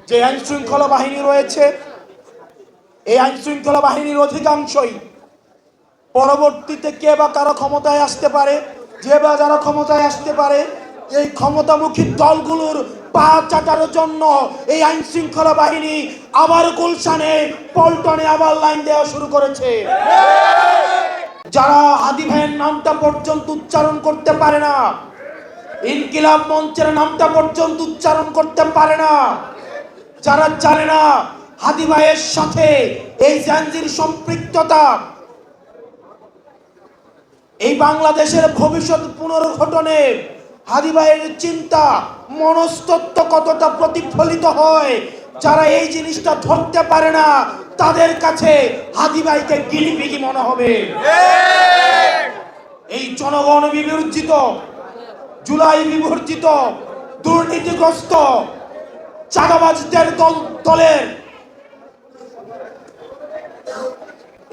যে আইন শৃঙ্খলা বাহিনী রয়েছে, এই আইন শৃঙ্খলা বাহিনীর অধিকাংশই পরবর্তীতে কে বা কারো ক্ষমতায় আসতে পারে, যে বা যারা ক্ষমতায় আসতে পারে, এই ক্ষমতামুখী দলগুলোর পা চাটার জন্য এই আইন শৃঙ্খলা বাহিনী আবার গুলশানে, পল্টনে আবার লাইন দেওয়া শুরু করেছে। যারা হাদি ভাইয়ের নামটা পর্যন্ত উচ্চারণ করতে পারে না, ইনকিলাব মঞ্চের নামটা পর্যন্ত উচ্চারণ করতে পারে না, যারা জানে না হাদি ভাইয়ের সাথে এই জাঞ্জির সম্পৃক্ততা এই বাংলাদেশের ভবিষ্যৎ পুনর্গঠনে হাদি ভাইয়ের চিন্তা মনস্তত্ত্ব কতটা প্রতিফলিত হয়, যারা এই জিনিসটা ধরতে পারে না তাদের কাছে হাদি ভাইকে গিনিপিগি মনে হবে। এই জনগণ বিবর্জিত, জুলাই বিবর্জিত, দুর্নীতিগ্রস্ত চাঁদাবাজদের দলের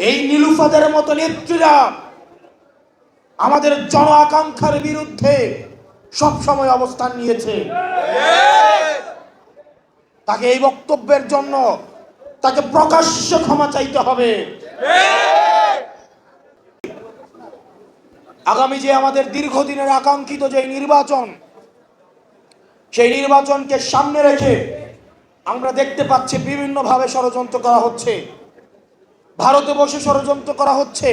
এই নীলুফাদের মতো নেত্রীরা আমাদের জন আকাঙ্ক্ষার বিরুদ্ধে সব সময় অবস্থান নিয়েছে। তাকে এই বক্তব্যের জন্য তাকে প্রকাশ্যে ক্ষমা চাইতে হবে। আগামী যে আমাদের দীর্ঘদিনের আকাঙ্ক্ষিত যে নির্বাচন, সেই নির্বাচনকে সামনে রেখে আমরা দেখতে পাচ্ছি বিভিন্নভাবে ষড়যন্ত্র করা হচ্ছে। ভারতে বসে ষড়যন্ত্র করা হচ্ছে,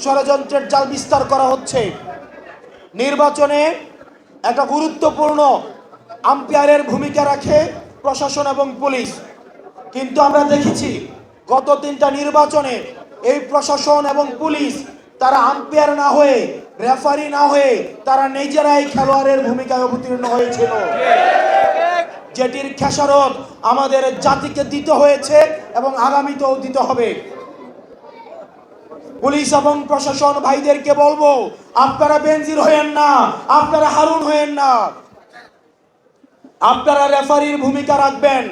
ষড়যন্ত্রের জাল বিস্তার করা হচ্ছে। নির্বাচনে একটা গুরুত্বপূর্ণ আম্পায়ারের ভূমিকা রাখে প্রশাসন এবং পুলিশ, কিন্তু আমরা দেখেছি গত 3টা নির্বাচনে এই প্রশাসন এবং পুলিশ তারা আম্পায়ার না হয়ে, রেফারি না হয়ে তারা নিজেরাই খেলোয়াড়ের ভূমিকায় অবতীর্ণ হয়েছিল, যেটির খেসারত আমাদের জাতিকে দিতে হয়েছে এবং আগামীতেও দিতে হবে। পুলিশ এবং প্রশাসন ভাইদেরকে বলবো, আপনারা বেনজির হয়েন না, আপনারা হারুন হয়েন না, আপনারা রেফারির ভূমিকা রাখবেন,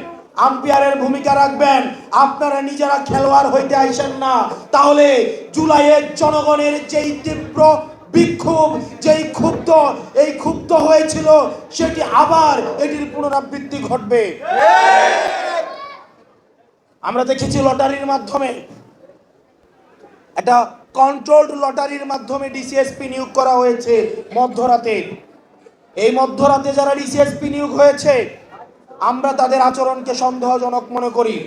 আম্পায়ারের ভূমিকা রাখবেন, আপনারা নিজেরা খেলোয়াড় হইতে আইসেন না। তাহলে জুলাইয়ের জনগণের যেই তীব্র বিক্ষোভ, যেই ক্ষুব্ধ হয়েছিল, সেটি আবার এটির পুনরাবৃত্তি ঘটবে। আমরা দেখেছি লটারির মাধ্যমে, একটা কন্ট্রোলড লটারির মাধ্যমে ডিসিএসপি নিয়োগ করা হয়েছে মধ্যরাতে। এই মধ্যরাতে যারা ডিসিএসপি নিয়োগ হয়েছে, আমরা তাদের আচরণকে সন্দেহজনক মনে করি।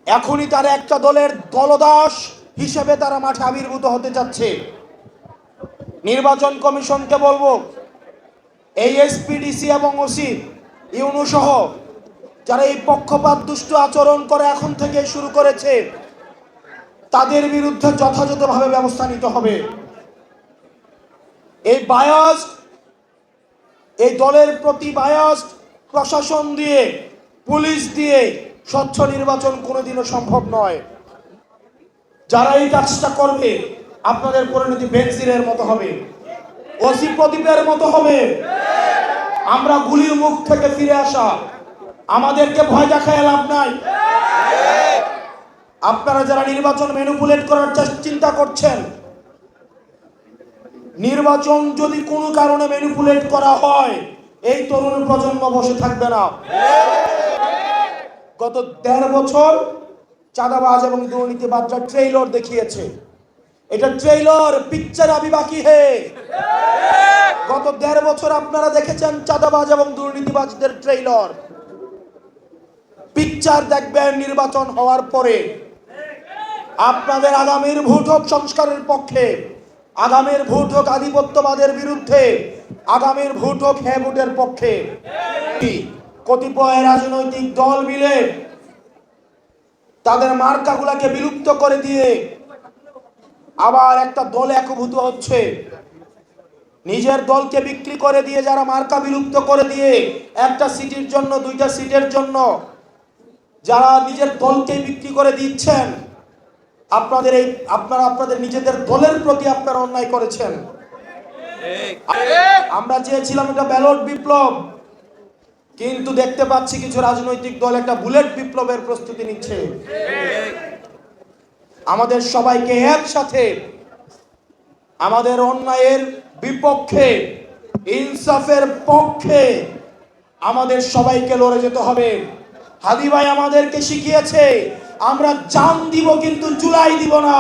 এখনই তারা একটা দলের দলদাস হিসেবে তারা মাঠে আবির্ভূত হতে যাচ্ছে। নির্বাচন কমিশনকে বলবো, এই এসপি, ডিসি এবং ওসি, ইউনু সহ যারা এই পক্ষপাত দুষ্ট আচরণ করে এখন থেকে শুরু করেছে, তাদের বিরুদ্ধে যথাযথভাবে ব্যবস্থা নিতে হবে। এই বায়াস, এই দলের প্রতি বায়াস প্রশাসন দিয়ে, পুলিশ দিয়ে স্বচ্ছ নির্বাচন কোনোদিনও সম্ভব নয়। যারা এই কাজটা করবে, আপনাদের পরিণতি বেনজিরের মতো হবে, ওসি প্রদীপের মতো হবে। আমরা গুলির মুখ থেকে ফিরে আসা, আমাদেরকে ভয় দেখায় লাভ নাই। আপনারা যারা নির্বাচন ম্যানিপুলেট করার চিন্তা করছেন, নির্বাচন যদি কোনো কারণে ম্যানিপুলেট করা হয়, এই তরুণ প্রজন্ম বসে থাকবে না। গত 1.5 বছর চাঁদাবাজ এবং দুর্নীতিবাজরা ট্রেইলর দেখিয়েছে। এটা ট্রেইলর, পিকচার আবি বাকি হে। গত 1.5 বছর আপনারা দেখেছেন চাঁদাবাজ এবং দুর্নীতিবাজদের ট্রেইলর। পিকচার দেখবেন নির্বাচন হওয়ার পরে। আপনাদের আগামীর ভোট হোক সংস্কারের পক্ষে, আগামীর ভোট হোক আধিপত্যবাদের বিরুদ্ধে, আগামীর ভোট হোক হ্যাঁ ভোটের পক্ষে। কতিপয় রাজনৈতিক দল মিলে তাদের মার্কাগুলাকে বিলুপ্ত করে দিয়ে আবার একটা দলে একভূত হচ্ছে। নিজের দলকে বিক্রি করে দিয়ে, যারা মার্কা বিলুপ্ত করে দিয়ে একটা সিটের জন্য, 2টা সিটের জন্য যারা নিজের দলকে বিক্রি করে দিচ্ছেন, আপনারা আপনাদের নিজেদের দলের প্রতি আপনারা অন্যায় করেছেন। আমরা চেয়েছিলাম এটা ব্যালট বিপ্লব, কিন্তু দেখতে পাচ্ছি কিছু রাজনৈতিক দল একটা বুলেট বিপ্লবের প্রস্তুতি নিচ্ছে। আমাদের সবাইকে একসাথে আমাদের অন্যায়ের বিপক্ষে, ইনসাফের পক্ষে আমাদের সবাইকে লড়ে যেতে হবে। হাদি ভাই আমাদেরকে শিখিয়েছে আমরা জান দিব কিন্তু জুলাই দিব না।